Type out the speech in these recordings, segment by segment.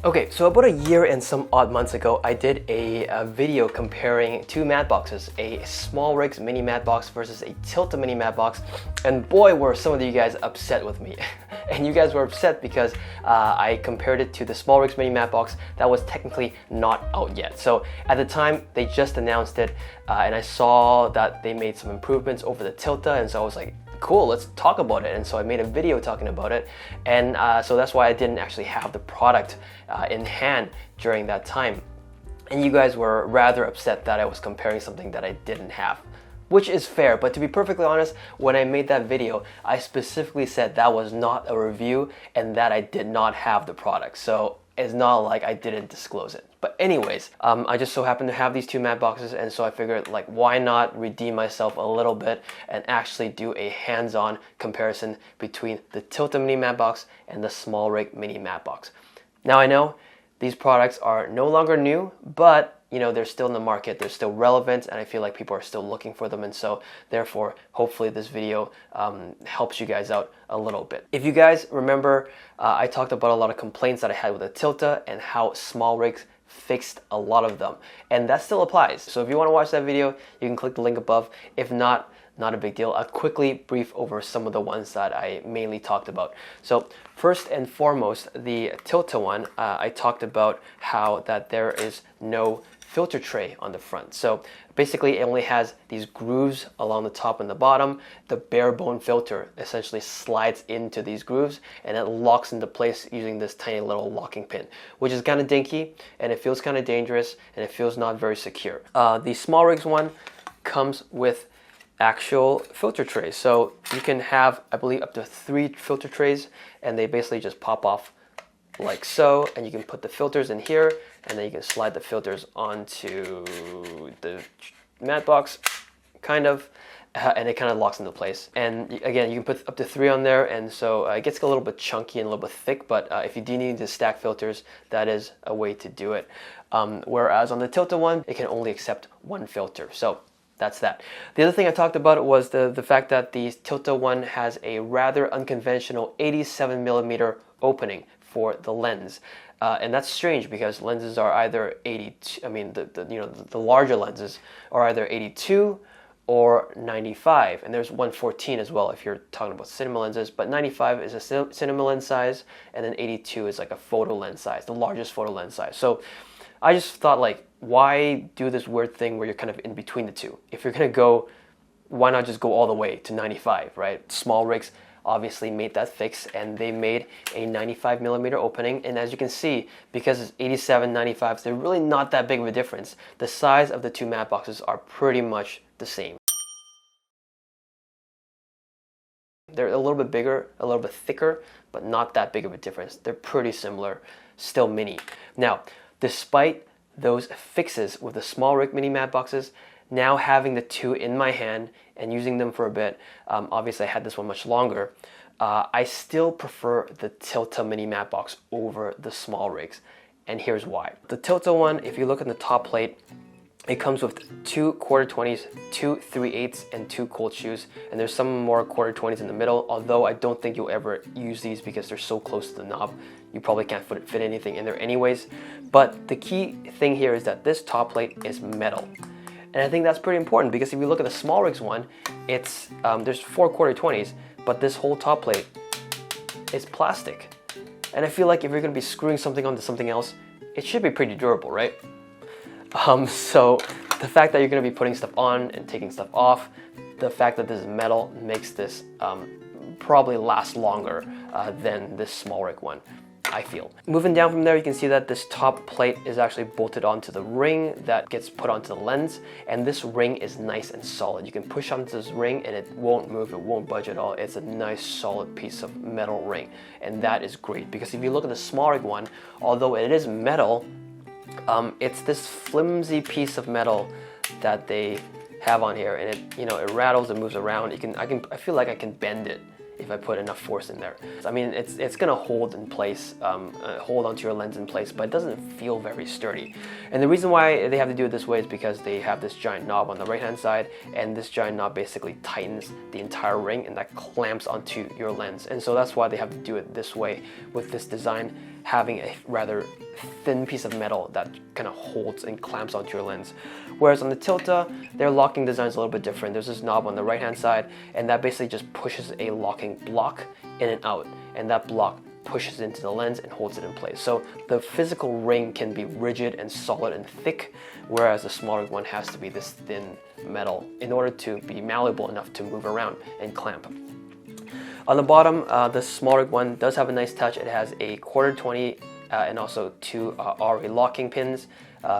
Okay, so about a year and some odd months ago, I did a video comparing two matte boxes, a SmallRig Mini Matte Box versus a Tilta Mini Matte Box, and boy were some of you guys upset with me. And you guys were upset because I compared it to the SmallRig Mini Matte Box that was technically not out yet. So at the time, they just announced it, and I saw that they made some improvements over the Tilta, and so I was like, cool, let's talk about it. And so I made a video talking about it, and so that's why I didn't actually have the product in hand during that time. And you guys were rather upset that I was comparing something that I didn't have, which is fair. But to be perfectly honest, when I made that video, I specifically said that was not a review and that I did not have the product. So it's not like I didn't disclose it. But anyways, I just so happened to have these two matte boxes, and so I figured, like, why not redeem myself a little bit and actually do a hands-on comparison between the Tilta Mini Matte Box and the SmallRig Mini Matte Box. Now I know these products are no longer new, but you know, they're still in the market, they're still relevant, and I feel like people are still looking for them, and so therefore hopefully this video helps you guys out a little bit. If you guys remember, I talked about a lot of complaints that I had with the Tilta and how SmallRig fixed a lot of them, and that still applies. So if you want to watch that video, you can click the link above. If not a big deal. I'll quickly brief over some of the ones that I mainly talked about. So first and foremost, the Tilta one, I talked about how that there is no filter tray on the front. So basically it only has these grooves along the top and the bottom. The bare bone filter essentially slides into these grooves and it locks into place using this tiny little locking pin, which is kind of dinky and it feels kind of dangerous and it feels not very secure. The SmallRig one comes with actual filter trays. So you can have, I believe, up to 3 filter trays, and they basically just pop off like so, and you can put the filters in here, and then you can slide the filters onto the matte box, kind of, and it kind of locks into place. And again, you can put up to 3 on there, and so it gets a little bit chunky and a little bit thick, but if you do need to stack filters, that is a way to do it. Whereas on the Tilta one, it can only accept 1 filter. So that's that. The other thing I talked about was the fact that the Tilta one has a rather unconventional 87mm opening for the lens. And that's strange because lenses are either 82, I mean the larger lenses are either 82 or 95, and there's 114 as well if you're talking about cinema lenses, but 95 is a cinema lens size, and then 82 is like a photo lens size, the largest photo lens size. So I just thought, like, why do this weird thing where you're kind of in between the two? If you're gonna go, why not just go all the way to 95, right? SmallRig obviously made that fix, and they made a 95mm opening, and as you can see, because it's 87, 95, they're really not that big of a difference. The size of the two matte boxes are pretty much the same. They're a little bit bigger, a little bit thicker, but not that big of a difference. They're pretty similar, still mini. Now, despite those fixes with the SmallRig Mini Matte Boxes, now having the two in my hand and using them for a bit, obviously I had this one much longer, I still prefer the Tilta Mini Matte Box over the SmallRigs, and here's why. The Tilta one, if you look at the top plate, it comes with 2 1/4-20s, 2 3/8s, and 2 cold shoes, and there's some more 1/4-20s in the middle, although I don't think you'll ever use these because they're so close to the knob. You probably can't fit anything in there anyways. But the key thing here is that this top plate is metal. And I think that's pretty important because if you look at the SmallRig one, it's there's 4 1/4-20s, but this whole top plate is plastic. And I feel like if you're going to be screwing something onto something else, it should be pretty durable, right? So the fact that you're going to be putting stuff on and taking stuff off, the fact that this is metal makes this probably last longer than this SmallRig one, I feel. Moving down from there, you can see that this top plate is actually bolted onto the ring that gets put onto the lens, and this ring is nice and solid. You can push onto this ring and it won't move, it won't budge at all. It's a nice solid piece of metal ring, and that is great because if you look at the SmallRig one, although it is metal, it's this flimsy piece of metal that they have on here, and it, you know, it rattles and moves around. I feel like I can bend it if I put enough force in there. I mean, it's gonna hold in place, hold onto your lens in place, but it doesn't feel very sturdy. And the reason why they have to do it this way is because they have this giant knob on the right hand side, and this giant knob basically tightens the entire ring, and that clamps onto your lens. And so that's why they have to do it this way, with this design having a rather thin piece of metal that kind of holds and clamps onto your lens. Whereas on the Tilta, their locking design is a little bit different. There's this knob on the right hand side, and that basically just pushes a locking block in and out, and that block pushes into the lens and holds it in place. So the physical ring can be rigid and solid and thick, whereas the SmallRig one has to be this thin metal in order to be malleable enough to move around and clamp. On the bottom, the SmallRig one does have a nice touch. It has a 1/4-20 and also 2 RA locking pins,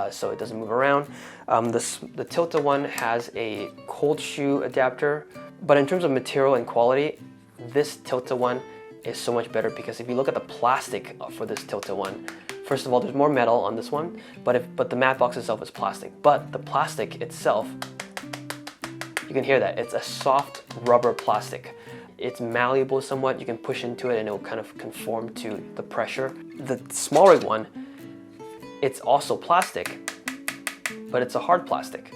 so it doesn't move around. The Tilta one has a cold shoe adapter, but in terms of material and quality, this Tilta one is so much better, because if you look at the plastic for this Tilta one, first of all, there's more metal on this one, but the matte box itself is plastic. But the plastic itself, you can hear that, it's a soft rubber plastic. It's malleable somewhat, you can push into it and it will kind of conform to the pressure. The SmallRig one, it's also plastic, but it's a hard plastic.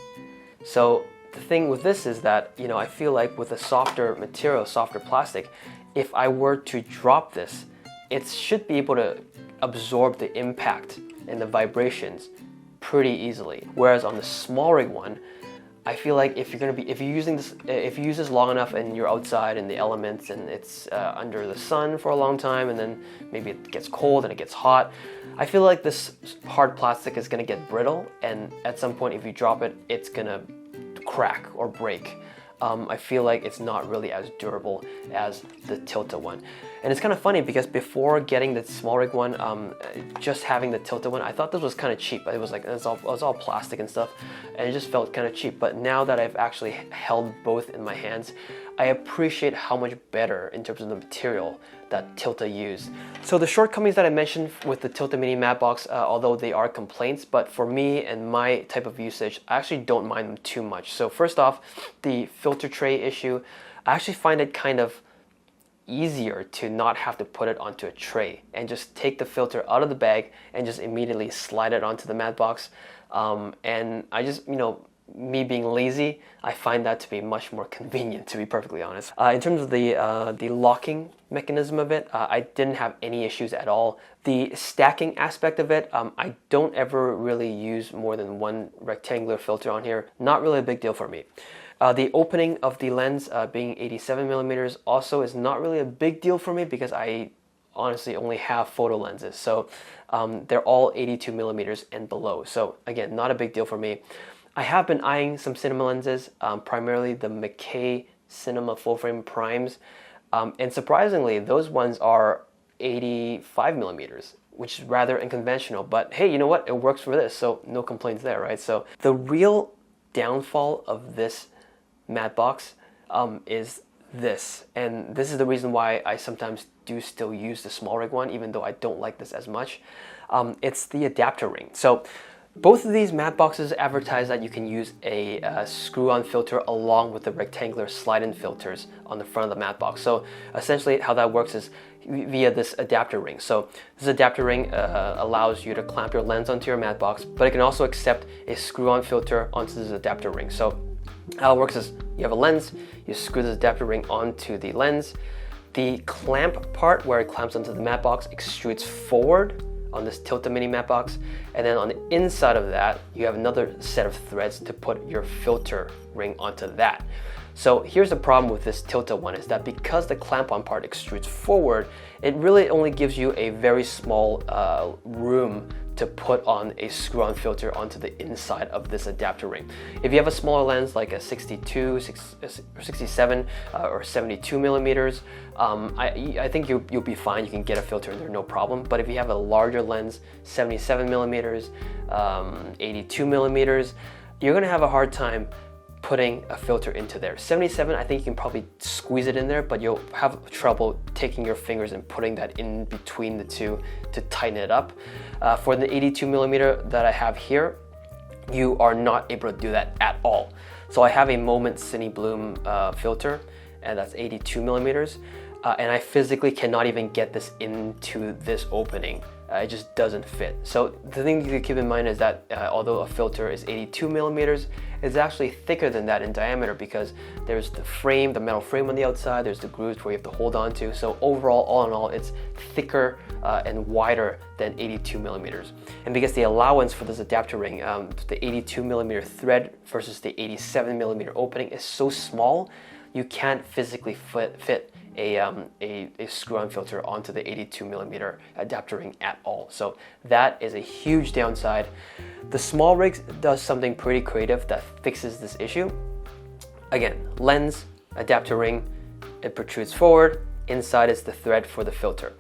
So the thing with this is that, you know, I feel like with a softer material, softer plastic, if I were to drop this, it should be able to absorb the impact and the vibrations pretty easily. Whereas on the SmallRig one, I feel like if you use this long enough and you're outside in the elements and it's under the sun for a long time, and then maybe it gets cold and it gets hot, I feel like this hard plastic is gonna get brittle, and at some point if you drop it, it's gonna crack or break. I feel like it's not really as durable as the Tilta one. And it's kind of funny because before getting the SmallRig one, just having the Tilta one, I thought this was kind of cheap. It was like, it was all plastic and stuff, and it just felt kind of cheap. But now that I've actually held both in my hands, I appreciate how much better in terms of the material that Tilta used. So the shortcomings that I mentioned with the Tilta Mini Matte Box, although they are complaints, but for me and my type of usage, I actually don't mind them too much. So first off, the filter tray issue, I actually find it kind of easier to not have to put it onto a tray and just take the filter out of the bag and just immediately slide it onto the matte box. And I just, you know, me being lazy, I find that to be much more convenient, to be perfectly honest. In terms of the locking mechanism of it, I didn't have any issues at all. The stacking aspect of it, I don't ever really use more than one rectangular filter on here. Not really a big deal for me. The opening of the lens being 87 millimeters also is not really a big deal for me, because I honestly only have photo lenses. So they're all 82 millimeters and below. So again, not a big deal for me. I have been eyeing some cinema lenses, primarily the McKay Cinema full frame primes, and surprisingly, those ones are 85 millimeters, which is rather unconventional, but hey, you know what? It works for this, so no complaints there, right? So the real downfall of this matte box is this, and this is the reason why I sometimes do still use the SmallRig one, even though I don't like this as much. It's the adapter ring. So both of these matte boxes advertise that you can use a screw-on filter along with the rectangular slide-in filters on the front of the matte box. So essentially how that works is via this adapter ring. So this adapter ring allows you to clamp your lens onto your matte box, but it can also accept a screw-on filter onto this adapter ring. So how it works is you have a lens, you screw this adapter ring onto the lens. The clamp part where it clamps onto the matte box extrudes forward on this Tilta Mini Matte Box, and then on the inside of that you have another set of threads to put your filter ring onto that. So here's the problem with this Tilta one, is that because the clamp-on part extrudes forward, it really only gives you a very small room to put on a screw-on filter onto the inside of this adapter ring. If you have a smaller lens like a 62, 67, or 72 millimeters, I think you'll be fine. You can get a filter in there, no problem. But if you have a larger lens, 77 millimeters, 82 millimeters, you're gonna have a hard time putting a filter into there. 77, I think you can probably squeeze it in there, but you'll have trouble taking your fingers and putting that in between the two to tighten it up. For the 82 millimeter that I have here, you are not able to do that at all. So I have a Moment Cine Bloom filter, and that's 82 millimeters, and I physically cannot even get this into this opening it just doesn't fit. So the thing you can keep in mind is that although a filter is 82 millimeters, it's actually thicker than that in diameter, because there's the frame, the metal frame on the outside, there's the grooves where you have to hold on to. So overall, all in all, it's thicker and wider than 82 millimeters. And because the allowance for this adapter ring, the 82 millimeter thread versus the 87 millimeter opening is so small, you can't physically fit a screw-on filter onto the 82 millimeter adapter ring at all. So that is a huge downside. The SmallRig does something pretty creative that fixes this issue. Again, lens, adapter ring, it protrudes forward, inside is the thread for the filter.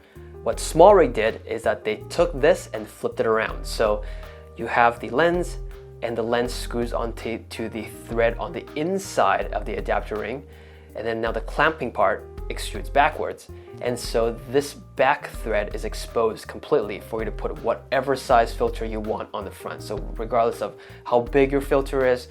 What SmallRig did is that they took this and flipped it around. So you have the lens, and the lens screws onto the thread on the inside of the adapter ring, and then now the clamping part extrudes backwards, and so this back thread is exposed completely for you to put whatever size filter you want on the front. So regardless of how big your filter is,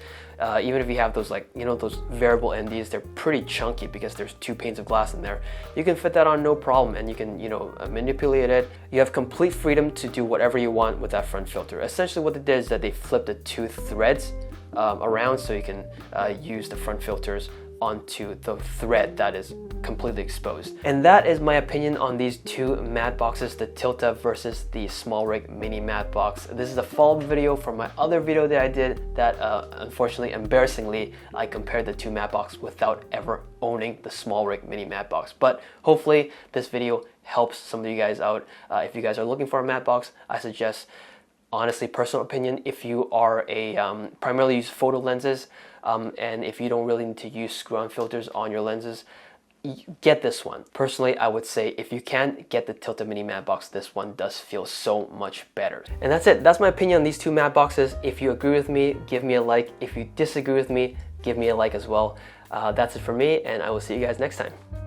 even if you have those, like, you know, those variable NDs, they're pretty chunky because there's 2 panes of glass in there. You can fit that on no problem, and you can, you know, manipulate it. You have complete freedom to do whatever you want with that front filter. Essentially what they did is that they flipped the 2 threads around, so you can use the front filters onto the thread that is completely exposed. And that is my opinion on these 2 matte boxes, the Tilta versus the SmallRig Mini Matte Box. This is a follow-up video from my other video that I did that unfortunately, embarrassingly, I compared the 2 matte boxes without ever owning the SmallRig Mini Matte Box. But hopefully this video helps some of you guys out. If you guys are looking for a matte box, I suggest, honestly, personal opinion, if you are primarily use photo lenses, and if you don't really need to use screw-on filters on your lenses, get this one. Personally, I would say if you can get the Tilta Mini Matte Box, this one does feel so much better. And that's it. That's my opinion on these 2 matte boxes. If you agree with me, give me a like. If you disagree with me, give me a like as well. That's it for me, and I will see you guys next time.